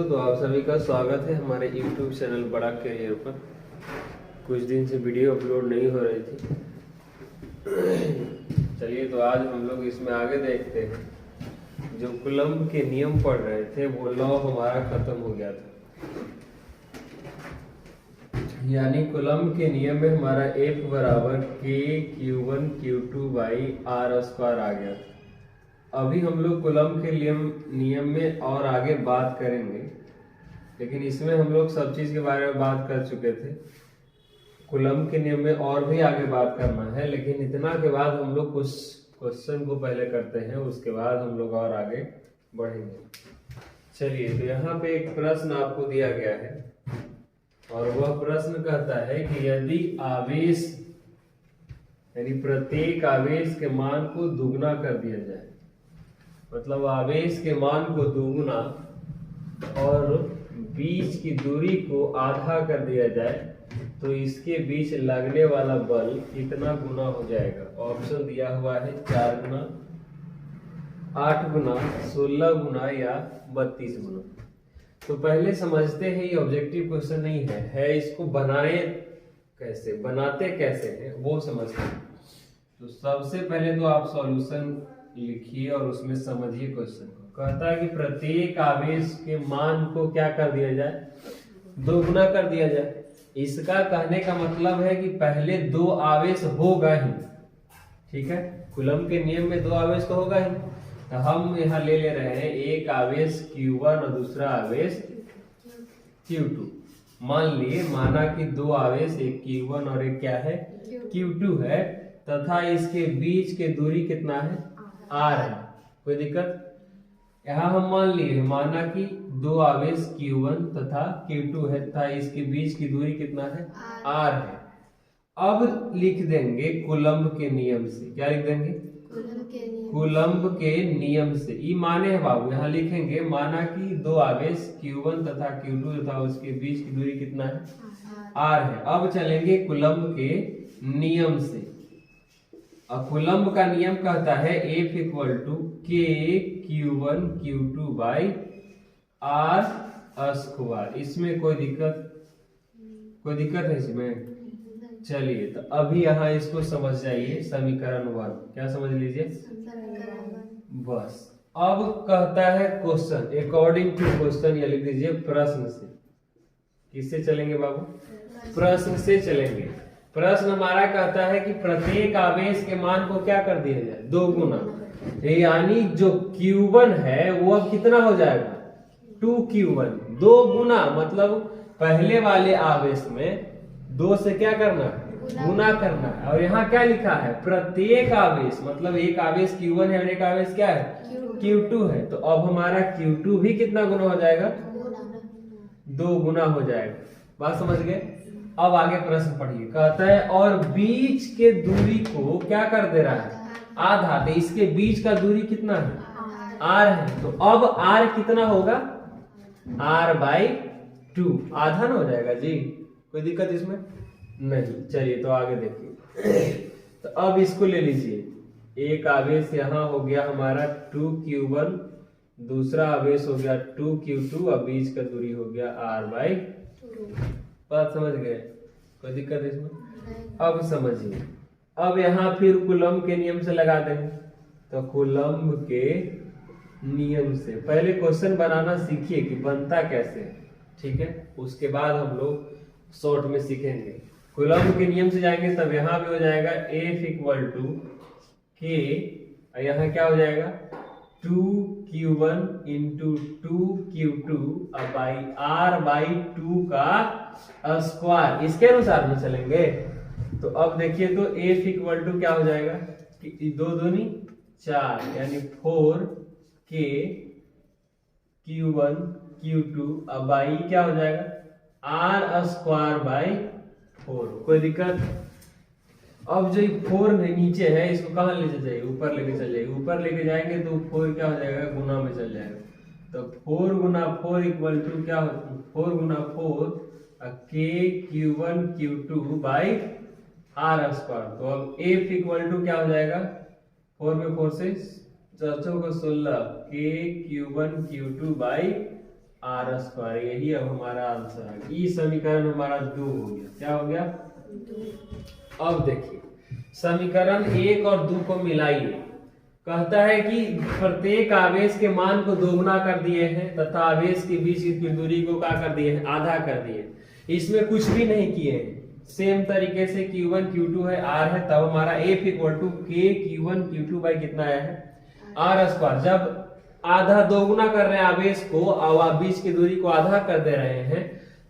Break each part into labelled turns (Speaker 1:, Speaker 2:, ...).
Speaker 1: तो आप सभी का स्वागत है हमारे YouTube चैनल बड़ा करियर पर। कुछ दिन से वीडियो अपलोड नहीं हो रही थी। चलिए तो आज हम लोग इसमें आगे देखते हैं। जो कूलम्ब के नियम पढ़ रहे थे वो लॉ हमारा खत्म हो गया था, यानी कूलम्ब के नियम में हमारा F बराबर K Q1 Q2 by R square आ गया था। अभी हम लोग कूलम्ब के नियम में और आगे बात करेंगे, लेकिन इसमें हम लोग सब चीज़ के बारे में बात कर चुके थे। कूलम्ब के नियम में और भी आगे बात करना है, लेकिन इतना के बाद हम लोग कुछ क्वेश्चन को पहले करते हैं, उसके बाद हम लोग और आगे बढ़ेंगे। चलिए तो यहाँ पे एक प्रश्न आपको दिया गया है और वह प्रश्न कहता है कि यदि आवेश यानी प्रत्येक आवेश के मान को दुगना कर दिया जाए, मतलब आवेश के मान को दुगना और बीच की दूरी को आधा कर दिया जाए तो इसके बीच लगने वाला बल कितना गुना हो जाएगा। ऑप्शन दिया हुआ है 4 गुना, 8 गुना, 16 गुना या 32 गुना। तो पहले समझते हैं ये ऑब्जेक्टिव क्वेश्चन नहीं है इसको बनाते कैसे हैं वो समझते हैं। तो सबसे पहले तो आप सॉल्यूशन लिखिए और उसमें समझिए क्वेश्चन को। कहता है कि प्रत्येक आवेश के मान को क्या कर दिया जाए, दोगुना कर दिया जाए। इसका कहने का मतलब है कि पहले 2 आवेश होगा ही, ठीक है। कूलम्ब के नियम में 2 आवेश तो होगा ही, तो हम यहाँ ले रहे हैं एक आवेश Q1 और दूसरा आवेश Q2। माना कि 2 आवेश, एक Q1 और एक क्या है Q2 है, तथा इसके बीच के दूरी कितना है R है। कोई दिक्कत? यहाँ हम माना कि 2 आवेश Q1 तथा Q2 है तथा इसके बीच की दूरी कितना है R है। अब लिख देंगे कूलम्ब के नियम से। क्या लिख देंगे? कूलम्ब के नियम से। ये माने है बाबू, यहाँ लिखेंगे माना कि 2 आवेश Q1 तथा Q2 तथा उसके बीच की दूरी कितना है R है। अब चलेंगे कूलम्ब के नियम से। कूलम्ब का नियम कहता है F equal to K Q1 Q2 by R square. इसमें कोई दिक्कत है इसमें? चलिए तो अभी यहाँ इसको समझ जाइए। समीकरण 1 क्या समझ लीजिए बस। अब कहता है क्वेश्चन, अकॉर्डिंग टू क्वेश्चन या लिख दीजिए प्रश्न से। किससे चलेंगे बाबू? प्रश्न से चलेंगे। प्रश्न हमारा कहता है कि प्रत्येक आवेश के मान को क्या कर दिया जाए, 2 गुना। यानी जो Q1 है वो अब कितना हो जाएगा 2Q1, 2 गुना। मतलब पहले वाले आवेश में 2 से क्या करना है, गुना करना है। और यहाँ क्या लिखा है, प्रत्येक आवेश, मतलब एक आवेश Q1 है और एक आवेश क्या है Q2 है। तो अब हमारा Q2 भी कितना गुना हो जाएगा, 2 गुना हो जाएगा। बात समझ गए? अब आगे प्रश्न पढ़िए। कहता है और बीच के दूरी को क्या कर दे रहा है, आधा। तो इसके बीच का दूरी कितना है R है। तो अब R कितना होगा, R बाई 2, आधा ना हो जाएगा जी। कोई दिक्कत इसमें नहीं। चलिए तो आगे देखिए। तो अब इसको ले लीजिए। एक आवेश यहाँ हो गया हमारा 2Q1, दूसरा आवेश हो गया 2Q2 और बीच का दूरी हो गया R बाई 2। बात समझ गए? कोई दिक्कत है इसमें? अब समझिए। अब यहाँ फिर कूलम्ब के नियम से लगा देंगे। तो कूलम्ब के नियम से पहले क्वेश्चन बनाना सीखिए कि बनता कैसे है, ठीक है। उसके बाद हम लोग शॉर्ट में सीखेंगे। कूलम्ब के नियम से जाएंगे तब यहाँ भी हो जाएगा F इक्वल टू K, यहाँ क्या हो जाएगा 2Q1 into 2Q2 by R by 2 का स्क्वायर। इसके अनुसार में चलेंगे। तो अब देखिए तो F इक्वल टू क्या हो जाएगा कि 2 दूनी 4, यानी 4K Q1 Q2 अब बाई क्या हो जाएगा R स्क्वायर बाई 4। कोई दिक्कत? अब जो 4 नीचे है इसको कहाँ ले जाइए, ऊपर लेके चल जाइए। ऊपर लेके जाएंगे तो 4 क्या हो जाएगा, गुना में चल जाएगा। तो 4 गुना 4 इक्वल टू क्या हो, 4 गुना 4 K Q1 Q2 by R square. तो अब F इक्वल टू क्या हो जाएगा, 4 में 4 से 4 को 16 K Q1 Q2 by are square, यही अब हमारा आंसर है। ई समीकरण हमारा 2 हो गया। क्या हो गया? अब देखिए समीकरण 1 और 2 को मिलाइए। कहता है कि प्रत्येक आवेश के मान को दोगुना कर दिए हैं तथा आवेश के बीच की दूरी को क्या कर दिए हैं? आधा कर दिए हैं। इसमें कुछ भी नहीं किए हैं। सेम तरीके से Q1 Q2 है, R है, तब हमारा F equal to K Q1 Q2 by कितना आया है? R square. जब आधा दोगुना कर रहे हैं आवेश को और बीच की दूरी को आधा कर दे रहे हैं,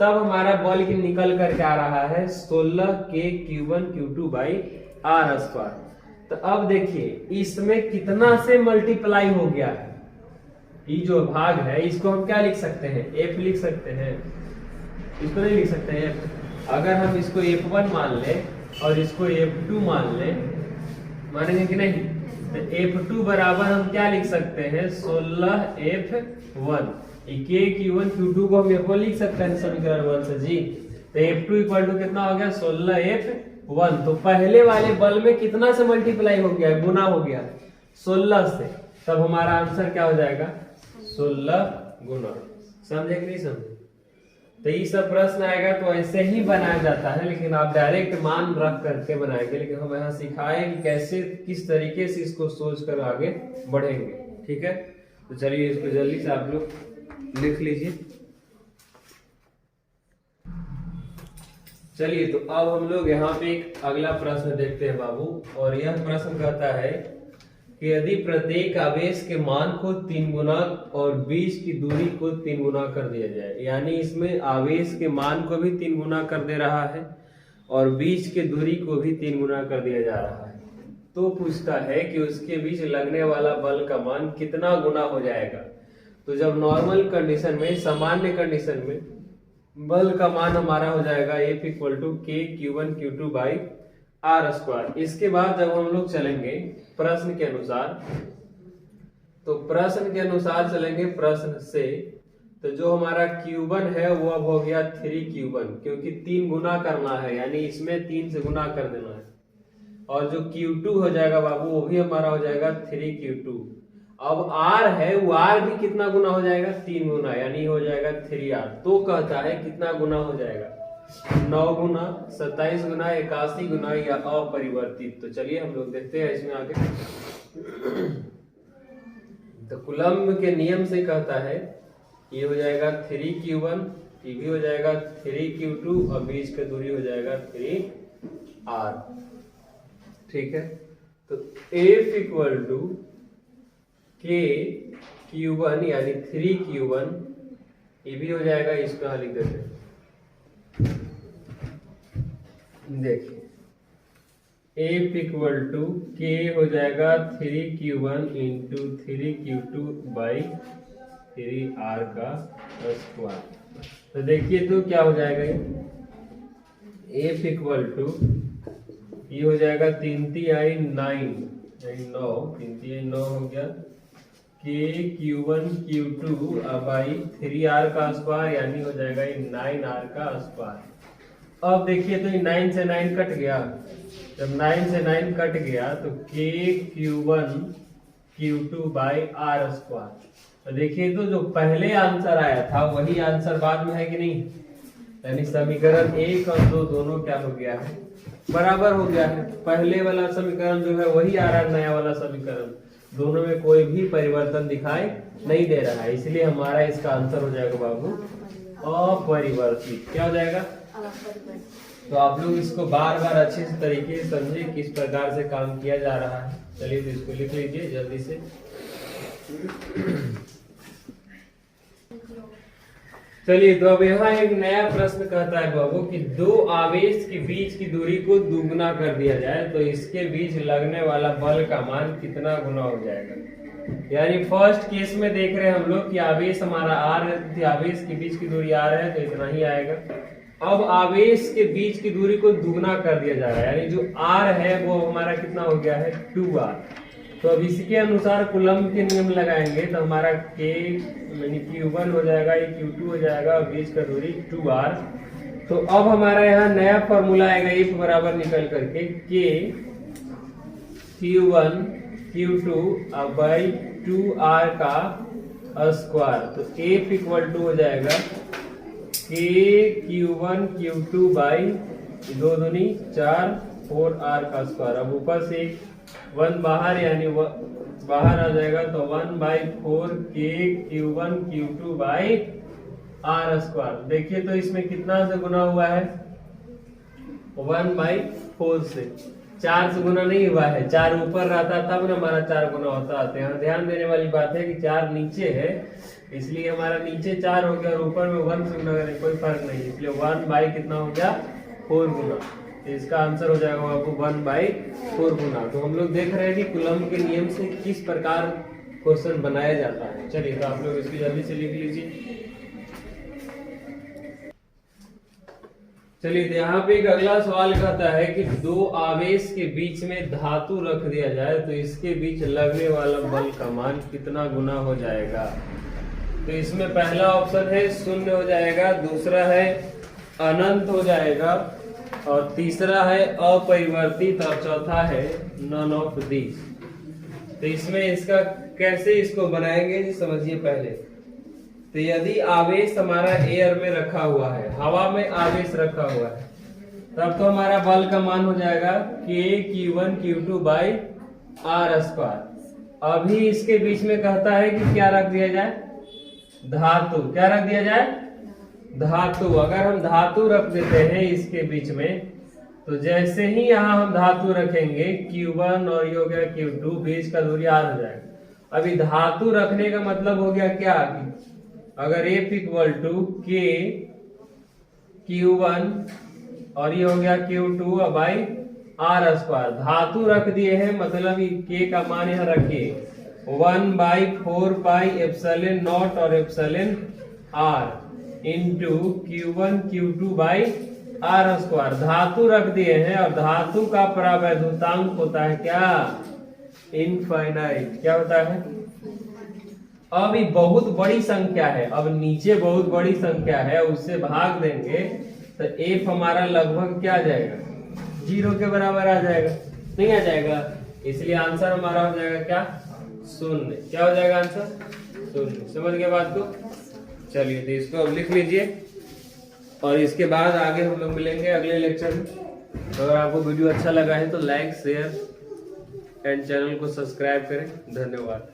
Speaker 1: तब हमारा बल की निकल करके आ रहा है 16K Q1 Q2 by R square. तो अब देखिए इसमें कितना से मल्टीप्लाई हो गया है। ये जो भाग है इसको हम क्या लिख सकते हैं? F लिख सकते हैं। इसको नहीं लिख सकते हैं F। अगर हम इसको F1 मान ले और इसको F2 मान ले, मानेंगे कि नहीं? तो F2 बराबर हम क्या लिख सकते हैं? 16F1। K Q1 Q2 को हम F1 लिख सकते हैं समीकरण 1 से जी। तो F2 इक्वल टू कितना हो गया? 16F1। तो पहले वाले बल में कितना से मल्टीप्लाई हो गया? गुना हो गया 16 से। तब हमारा आंसर क्या हो जाएगा? 16 गुना। समझे कि नहीं समझे? तो ये सब प्रश्न आएगा तो ऐसे ही बनाया जाता है, लेकिन आप डायरेक्ट मान रख करके बनाएंगे। लेकिन हम यहाँ सिखाए कि कैसे किस तरीके से इसको सोच कर आगे बढ़ेंगे। ठीक है, तो चलिए इसको जल्दी से आप लोग लिख लीजिए। चलिए तो अब हम लोग यहाँ पे एक अगला प्रश्न देखते हैं बाबू। और यह प्रश्न कहता है कि यदि प्रत्येक आवेश के मान को 3 गुना और बीच की दूरी को 3 गुना कर दिया जाए, यानी इसमें आवेश के मान को भी 3 गुना कर दे रहा है और बीच के दूरी को भी 3 गुना कर दिया जा रहा है, तो पूछता है कि उसके बीच लगने वाला बल का मान कितना गुना हो जाएगा। तो जब नॉर्मल कंडीशन में, सामान्य कंडीशन में, बल का मान हमारा हो जाएगा F equal to K Q1 Q2 by R square. इसके बाद जब हम लोग चलेंगे प्रश्न के अनुसार, तो प्रश्न के अनुसार चलेंगे प्रश्न से, तो जो हमारा Q1 है वो अब हो गया 3Q1, क्योंकि 3 गुना करना है, यानी इसमें 3 से गुना कर देना है। और जो Q2 हो जाएगा बाबू वो भी हमारा हो जाएगा 3Q2। अब R है वो R भी कितना गुना हो जाएगा? 3 गुना, यानी हो जाएगा 3R। तो कहता है कितना गुना हो जाएगा? 9 गुना, 27 गुना, 81 गुना या अपरिवर्तित। तो चलिए हम लोग देखते हैं इसमें आगे। तो कूलम्ब के नियम से कहता है ये हो जाएगा 3Q1, ये भी हो जाएगा 3Q2 और बीच का दूरी हो जाएगा 3R। ठीक है, तो F equal to K Q1 यानी 3Q1, ये भी हो जाएगा, इसको यहाँ लिख देते हैं। देखिए F इक्वल टू K हो जाएगा 3Q1 into 3Q2 by 3R का स्क्वायर। तो देखिए तो क्या हो जाएगा ये F इक्वल टू, ये हो जाएगा 3 3 आई 9, 9 हो गया K Q1 Q2 by 3R का स्क्वायर, यानी हो जाएगा ये 9R का स्क्वायर। अब देखिए तो ये 9 से 9 कट गया। जब 9 से 9 कट गया तो K Q1 Q2 by R square. तो देखिए तो जो पहले आंसर आया था वही आंसर बाद में है कि नहीं? यानी समीकरण 1 और 2 दोनों क्या हो गया है? बराबर हो गया है। पहले वाला समीकरण जो है वही आ रहा है, नया वाला समीकरण, दोनों में कोई भी परिवर्तन दिखाई नहीं दे रहा है। इसलिए हमारा इसका आंसर हो जाएगा बाबू अपरिवर्तित। क्या हो जाएगा? तो आप लोग इसको बार बार अच्छे से तरीके से समझे किस प्रकार से काम किया जा रहा है। चलिए तो इसको लिख लीजिए जल्दी से। चलिए तो अब यहाँ एक नया प्रश्न कहता है बाबू कि 2 आवेश के बीच की दूरी को दुगुना कर दिया जाए तो इसके बीच लगने वाला बल का मान कितना गुना हो जाएगा। यानी फर्स्ट केस में देख रहे हैं हम लोग कि आवेश हमारा R है, आवेश के बीच की दूरी R है, तो इतना ही आएगा। अब आवेश के बीच की दूरी को दुगुना कर दिया जा रहा है, यानी जो R है वो हमारा कितना हो गया है? 2R। तो अब इसके अनुसार कूलम्ब के नियम लगाएंगे तो हमारा K यानी Q1 हो जाएगा, ये Q2 हो जाएगा और बीच का दूरी 2R। तो अब हमारा यहाँ नया फॉर्मूला आएगा F बराबर निकल करके K Q1 Q2 by 2R का स्क्वायर। तो एफ इक्वल टू हो जाएगा k(q1 q2) बाई 2 दूनी 4 4r का स्क्वायर। अब ऊपर से 1 बाहर यानी बाहर आ जाएगा तो 1/4 k(q1 q2) by r square. देखिए तो इसमें कितना से गुना हुआ है 1/4 से, 4 से गुना नहीं हुआ है। 4 ऊपर रहता तब ना हमारा 4 गुना होता है। यहाँ ध्यान देने वाली बात है कि 4 नीचे है, इसलिए हमारा नीचे 4 हो गया और ऊपर में 1 से गुना करें कोई फर्क नहीं, इसलिए 1 कितना हो गया 4 गुना। तो इसका आंसर हो जाएगा आपको 1/4 गुना। तो हम लोग देख रहे हैं कि कूलम्ब के नियम से किस प्रकार क्वेश्चन बनाया जाता है। चलिए तो आप लोग इसकी जल्दी से लिख लीजिए। चलिए तो यहाँ पे एक अगला सवाल कहता है कि 2 आवेश के बीच में धातु रख दिया जाए तो इसके बीच लगने वाला बल का मान कितना गुना हो जाएगा। तो इसमें पहला ऑप्शन है 0 हो जाएगा, दूसरा है अनंत हो जाएगा, और तीसरा है अपरिवर्तित, और चौथा है नन ऑफ दिस। तो इसमें इसका कैसे इसको बनाएंगे समझिए पहले। तो यदि आवेश हमारा एयर में रखा हुआ है, हवा में आवेश रखा हुआ है, तब तो हमारा बल का मान हो जाएगा k(q1 q2) by r square. अभी इसके बीच में कहता है कि क्या रख दिया जाए, धातु। क्या रख दिया जाए, धातु। अगर हम धातु रख देते हैं इसके बीच में, तो जैसे ही यहाँ हम धातु रखेंगे q1 और ये हो गया q2, बीच का दूरी r हो जाएगा। अभी धातु रखने का मतलब हो गया क्या, अगर F इक्वल टू k(q1) और ये हो गया q2 बाई r स्क्वायर। धातु रख दिए हैं मतलब k का मान यहाँ रखिए 1/4 पाई एप्सिलॉन नॉट और epsilon r into q1 q2 by r square. धातु रख दिए हैं और धातु का परावैद्युतांक होता है क्या, इनफाइनाइट। क्या होता है, अब ये बहुत बड़ी संख्या है, अब नीचे बहुत बड़ी संख्या है, उससे भाग देंगे तो f हमारा लगभग क्या आ जाएगा, 0 के बराबर आ जाएगा, नहीं आ जाएगा। इसलिए आंसर हमारा हो जाएगा क्या, 0। क्या हो जाएगा आंसर, 0। समझ गए बात को। चलिए तो इसको अब लिख लीजिए और इसके बाद आगे हम लोग मिलेंगे अगले लेक्चर में। अगर आपको वीडियो अच्छा लगा है तो लाइक शेयर एंड चैनल को सब्सक्राइब करें। धन्यवाद।